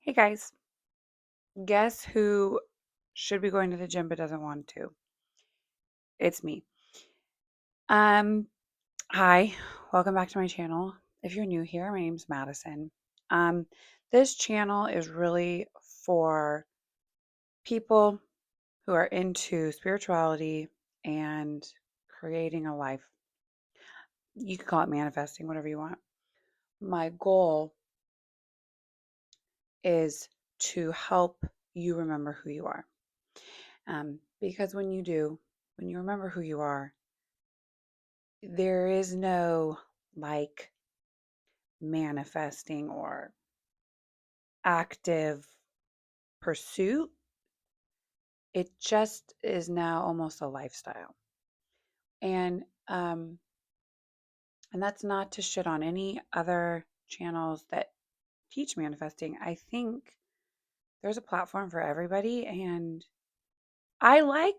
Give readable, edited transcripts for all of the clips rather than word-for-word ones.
Hey guys, guess who should be going to the gym but doesn't want to? It's me. Um, Hi, welcome back to my channel. If you're new here, my name's Madison. Um, this channel is really for people who are into spirituality and creating a life. You could call it manifesting, whatever you want. My goal is to help you remember who you are. Because when you do, when you remember who you are, there is no like manifesting or active pursuit. It just is now almost a lifestyle. And um and that's not to shit on any other channels that teach manifesting. I think there's a platform for everybody, and I like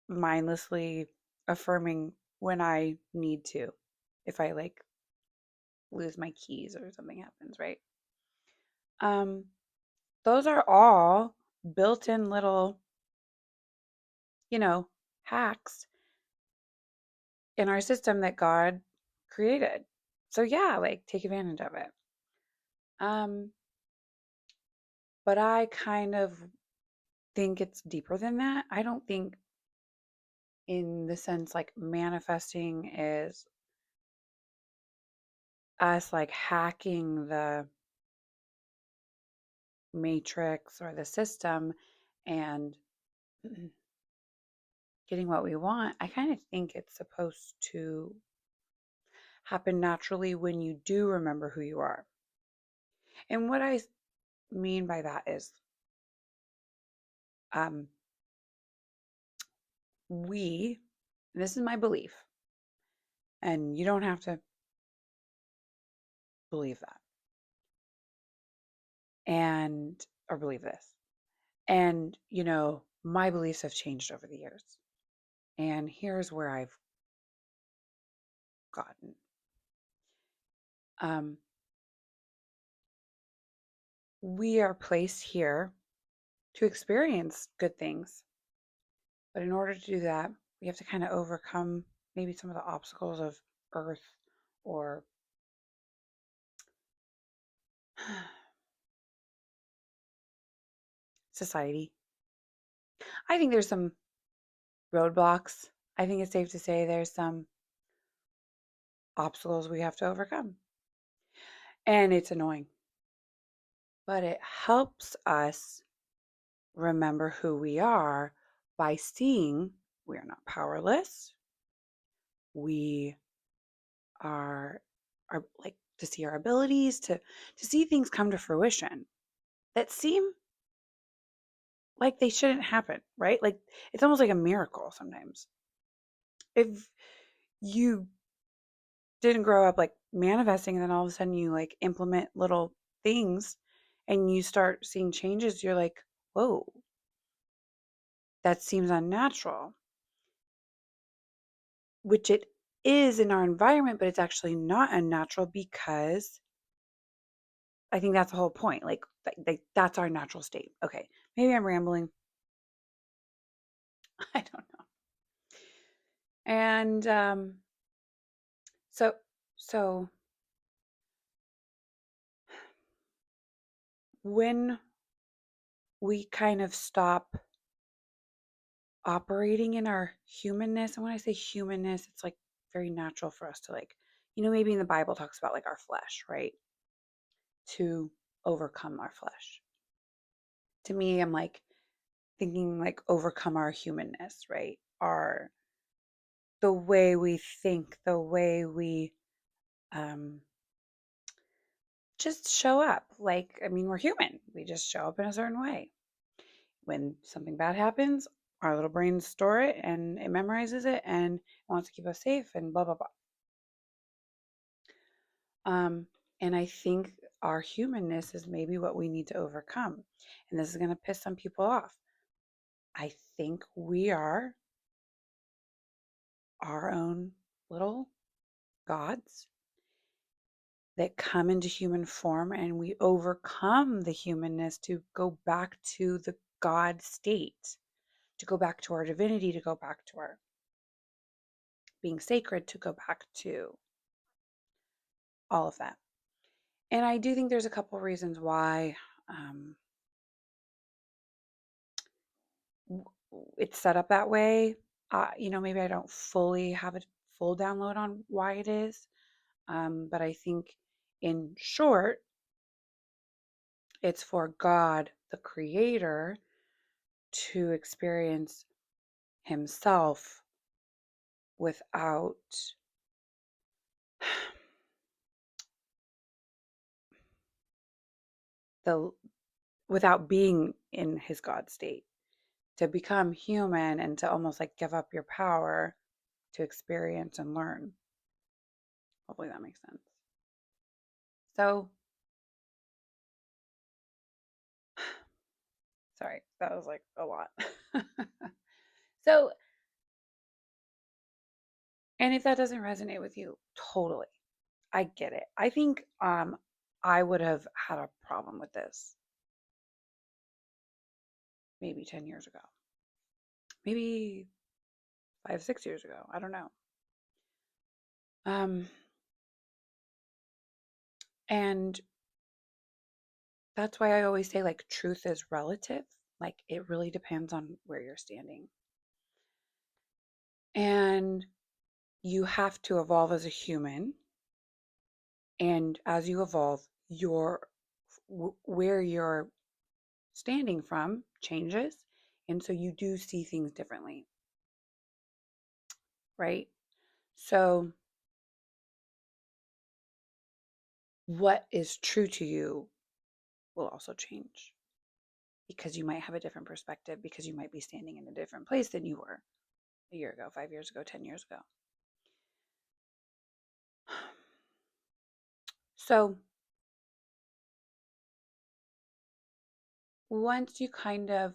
mindlessly affirming when I need to. If I like lose my keys or something happens, right? Um Those are all built-in little, you know, hacks in our system that God created. So yeah, like take advantage of it. Um, but I kind of think it's deeper than that. I don't think in the sense like manifesting is us like hacking the matrix or the system and getting what we want. I kind of think it's supposed to happen naturally when you do remember who you are. And what I mean by that is um, we, and this is my belief, and you don't have to believe that and or believe this. And, my beliefs have changed over the years. And here's where I've gotten. Um, we are placed here to experience good things. But in order to do that, we have to kind of overcome maybe some of the obstacles of Earth or society. I think there's some roadblocks. I think it's safe to say there's some obstacles we have to overcome. And it's annoying, but it helps us remember who we are by seeing we are not powerless. We are like to see our abilities to see things come to fruition that seem like they shouldn't happen, right? Like it's almost like a miracle sometimes. If you didn't grow up like manifesting and then all of a sudden you like implement little things and you start seeing changes, you're like, whoa, that seems unnatural, which it is in our environment, but it's actually not unnatural because I think that's the whole point. Like that's our natural state. Okay, maybe I'm rambling. I don't know. And so so when we kind of stop operating in our humanness, and when I say humanness, it's like very natural for us to like, maybe in the Bible talks about like our flesh, right? To overcome our flesh. To me, I'm like thinking like overcome our humanness, right? Our the way we think, the way we um just show up. Like, I mean, we're human. We just show up in a certain way. When something bad happens, our little brains store it and it memorizes it and wants to keep us safe and blah blah blah. Um, and I think our humanness is maybe what we need to overcome. And this is going to piss some people off. I think we are our own little gods that come into human form, and we overcome the humanness to go back to the God state, to go back to our divinity, to go back to our being sacred, to go back to all of that. And I do think there's a couple reasons why it's set up that way. Maybe I don't fully have a full download on why it is. But I think in short, it's for God, the creator, to experience himself without the without being in his God state, to become human and to almost like give up your power to experience and learn. Hopefully that makes sense. So, sorry, that was like a lot. So, and if that doesn't resonate with you, totally, I get it. I think I would have had a problem with this maybe 10 years ago, maybe 5, 6 years ago. I don't know. And that's why I always say like truth is relative. Like it really depends on where you're standing. And you have to evolve as a human. And as you evolve, where you're standing from changes. And so you do see things differently. Right? So what is true to you will also change because you might have a different perspective, because you might be standing in a different place than you were a year ago, 5 years ago, 10 years ago. So once you kind of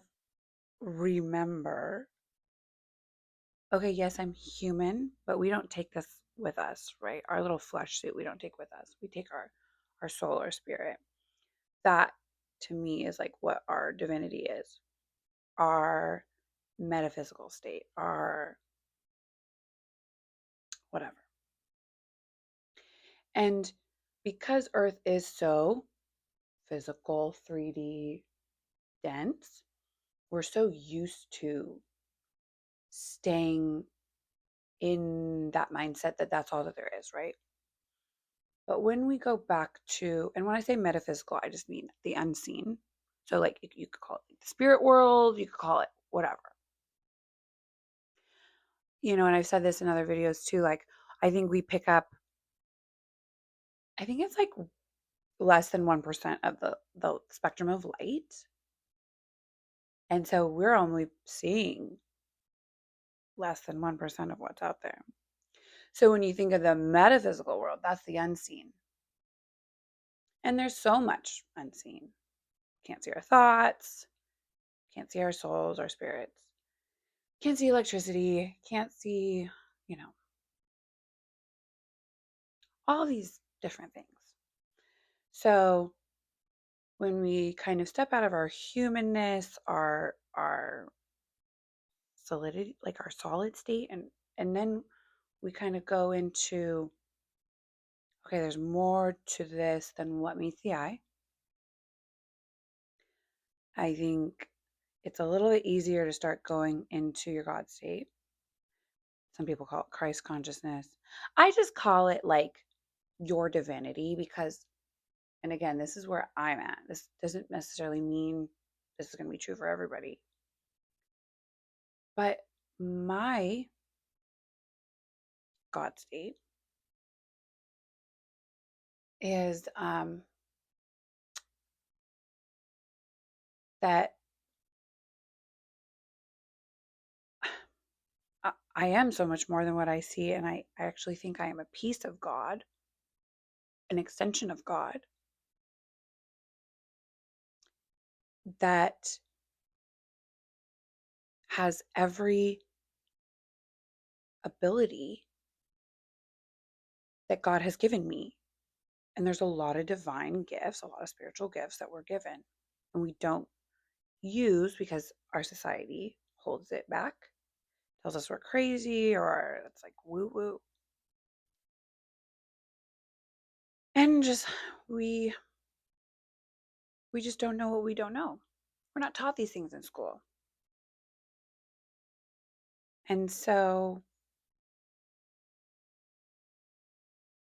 remember, okay, yes, I'm human, but we don't take this with us, right? Our little flesh suit, we don't take with us. We take our soul, our spirit. That to me is like what our divinity is, our metaphysical state, our whatever. And because Earth is so physical, 3D, dense, we're so used to staying in that mindset that that's all that there is, right? But when we go back to, and when I say metaphysical, I just mean the unseen. So, like, you could call it the spirit world, you could call it whatever. And I've said this in other videos too. Like, I think we pick up, I think it's like less than 1% of the spectrum of light. And so we're only seeing less than 1% of what's out there. So when you think of the metaphysical world, that's the unseen. And there's so much unseen. Can't see our thoughts, can't see our souls, our spirits, can't see electricity, can't see, all these different things. So when we kind of step out of our humanness, our solidity, like our solid state, and then we kind of go into, okay, there's more to this than what meets the eye. I think it's a little bit easier to start going into your God state. Some people call it Christ consciousness. I just call it like your divinity because, and again, this is where I'm at. This doesn't necessarily mean this is going to be true for everybody. But my God state is that I am so much more than what I see. And I actually think I am a piece of God, an extension of God that has every ability that God has given me. And there's a lot of divine gifts, a lot of spiritual gifts that we're given, and we don't use because our society holds it back, tells us we're crazy or it's like woo woo. And just we we just don't know what we don't know. We're not taught these things in school. And so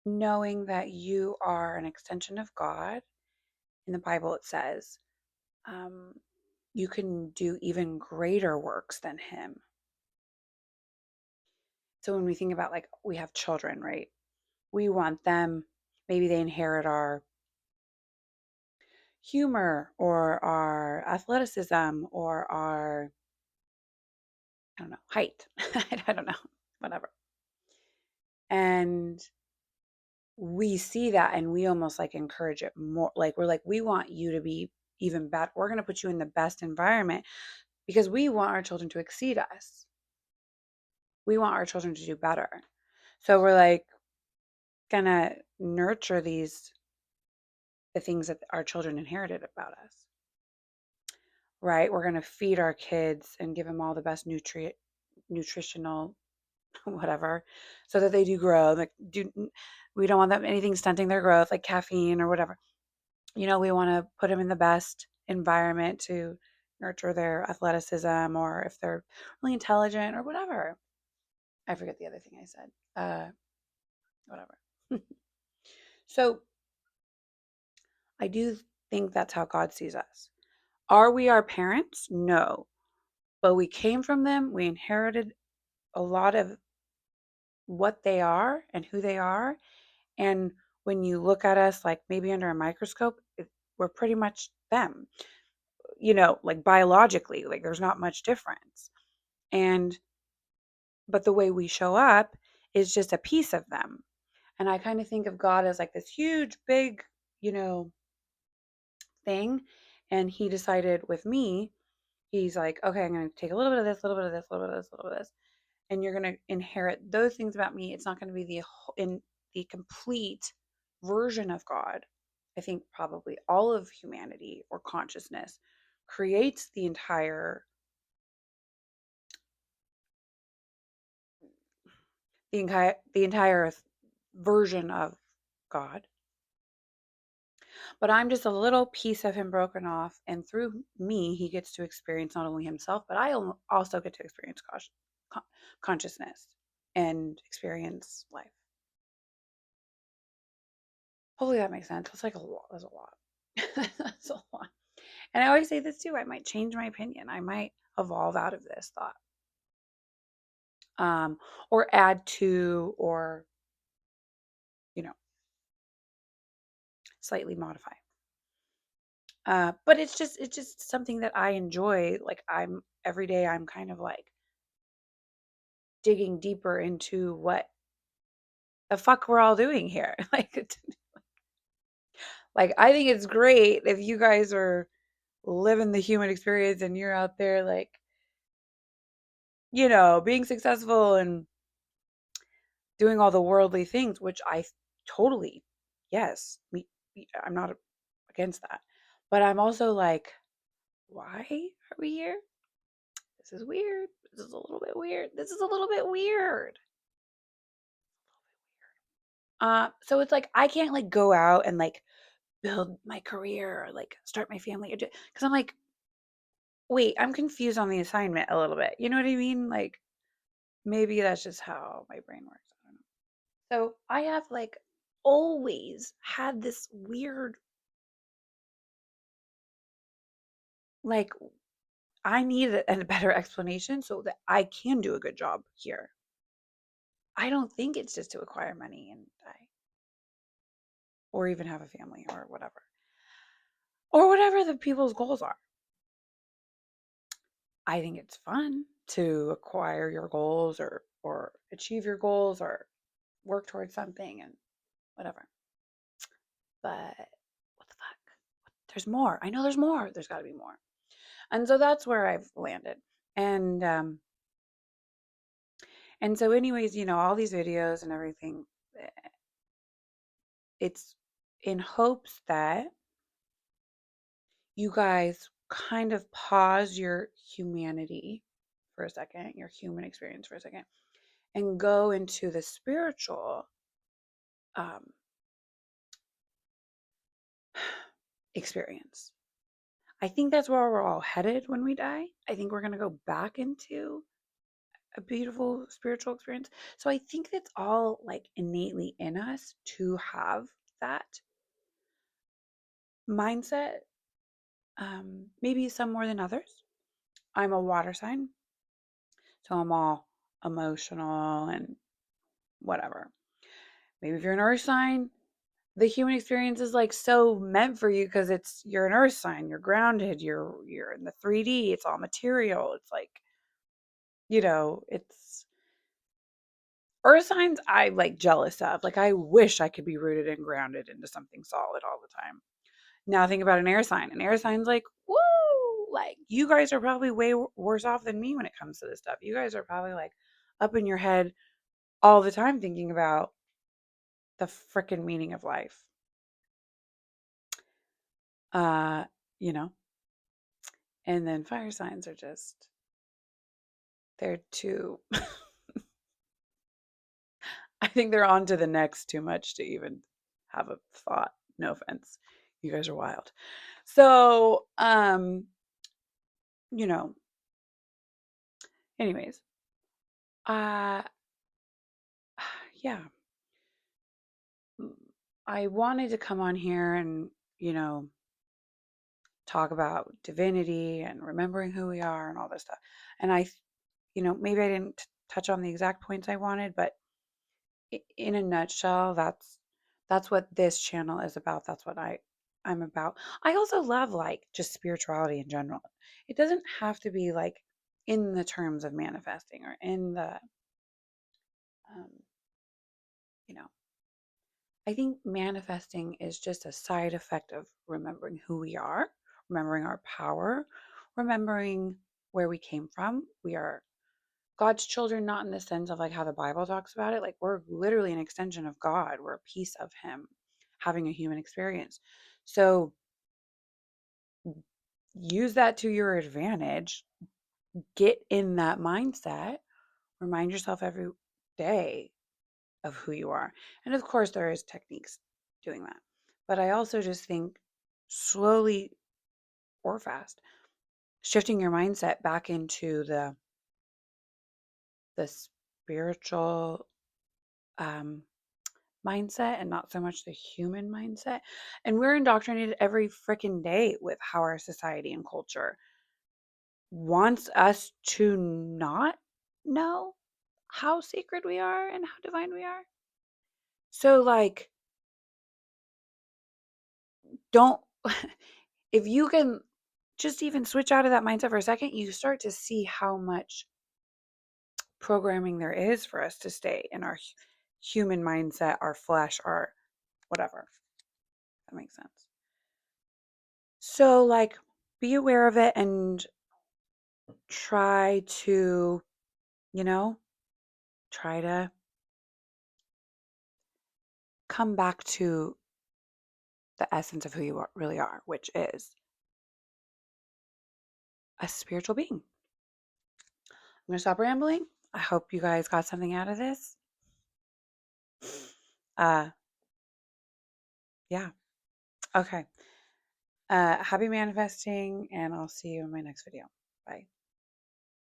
knowing that you are an extension of God, in the Bible it says, um, you can do even greater works than him. So when we think about like we have children, right? We want them, maybe they inherit our humor or our athleticism or our, I don't know, height. I don't know, whatever. And we see that and we almost like encourage it more. Like we're like, we want you to be even better. We're going to put you in the best environment because we want our children to exceed us. We want our children to do better. So we're like going to nurture the things that our children inherited about us. Right? We're going to feed our kids and give them all the best nutritional whatever so that they do grow. Like we don't want them anything stunting their growth like caffeine or whatever. We want to put them in the best environment to nurture their athleticism or if they're really intelligent or whatever. I forget the other thing I said. Whatever. So I do think that's how God sees us. Are we our parents? No. But we came from them. We inherited a lot of what they are and who they are. And when you look at us, like maybe under a microscope, we're pretty much them, like biologically, like there's not much difference. But the way we show up is just a piece of them. And I kind of think of God as like this huge, big, you know, thing. And he decided with me, he's like, okay, I'm going to take a little bit of this, a little bit of this, a little bit of this, a little bit of this. And you're going to inherit those things about me. It's not going to be in the complete version of God. I think probably all of humanity or consciousness creates the entire version of God. But I'm just a little piece of him broken off, and through me, he gets to experience not only himself, but I also get to experience consciousness and experience life. Hopefully that makes sense. It's like a lot. That's a lot. That's a lot. And I always say this too. I might change my opinion. I might evolve out of this thought, or add to, or you know, slightly modify. But it's just something that I enjoy. Like every day I'm kind of like digging deeper into what the fuck we're all doing here. Like I think it's great if you guys are living the human experience and you're out there like, being successful and doing all the worldly things, which I totally, yes, I'm not against that. But I'm also like, why are we here? This is weird. This is a little bit weird. This is a little bit weird. So it's like I can't like go out and like build my career or like start my family because I'm like, wait, I'm confused on the assignment a little bit. You know what I mean? Like maybe that's just how my brain works. I don't know. So I have like always had this weird, like, I need a better explanation so that I can do a good job here. I don't think it's just to acquire money and die, or even have a family or whatever the people's goals are. I think it's fun to acquire your goals or achieve your goals or work towards something and whatever. But what the fuck? There's more. I know there's more. There's got to be more. And so that's where I've landed. And so anyways, all these videos and everything, it's in hopes that you guys kind of pause your humanity for a second, your human experience for a second, and go into the spiritual um, experience. I think that's where we're all headed when we die. I think we're going to go back into a beautiful spiritual experience. So I think that's all like innately in us to have that mindset. Maybe some more than others. I'm a water sign, so I'm all emotional and whatever. Maybe if you're an earth sign, the human experience is like so meant for you because you're an earth sign, you're grounded, you're in the 3D, it's all material. It's like, it's earth signs I like jealous of. Like I wish I could be rooted and grounded into something solid all the time. Now think about an air sign. An air sign's like, woo, like you guys are probably way worse off than me when it comes to this stuff. You guys are probably like up in your head all the time thinking about the freaking meaning of life. Uh, you know, and then fire signs are just, they're too, I think they're on to the next too much to even have a thought. No offense. You guys are wild. So, you know, anyways, uh, yeah, I wanted to come on here and, you know, talk about divinity and remembering who we are and all this stuff. And maybe I didn't touch on the exact points I wanted, but in a nutshell, that's what this channel is about. That's what I'm about. I also love like just spirituality in general. It doesn't have to be like in the terms of manifesting or in the um, you know, I think manifesting is just a side effect of remembering who we are, remembering our power, remembering where we came from. We are God's children, not in the sense of like how the Bible talks about it. Like we're literally an extension of God. We're a piece of Him having a human experience. So use that to your advantage. Get in that mindset. Remind yourself every day of who you are. And of course, there is techniques doing that. But I also just think slowly or fast, shifting your mindset back into the spiritual um, mindset and not so much the human mindset. And we're indoctrinated every freaking day with how our society and culture wants us to not know how sacred we are and how divine we are. So, like, don't, if you can just even switch out of that mindset for a second, you start to see how much programming there is for us to stay in our human mindset, our flesh, our whatever. That makes sense. So, like, be aware of it and try to, you know, try to come back to the essence of who you really are, which is a spiritual being. I'm going to stop rambling. I hope you guys got something out of this. Uh, yeah. Okay. Happy manifesting, and I'll see you in my next video. Bye.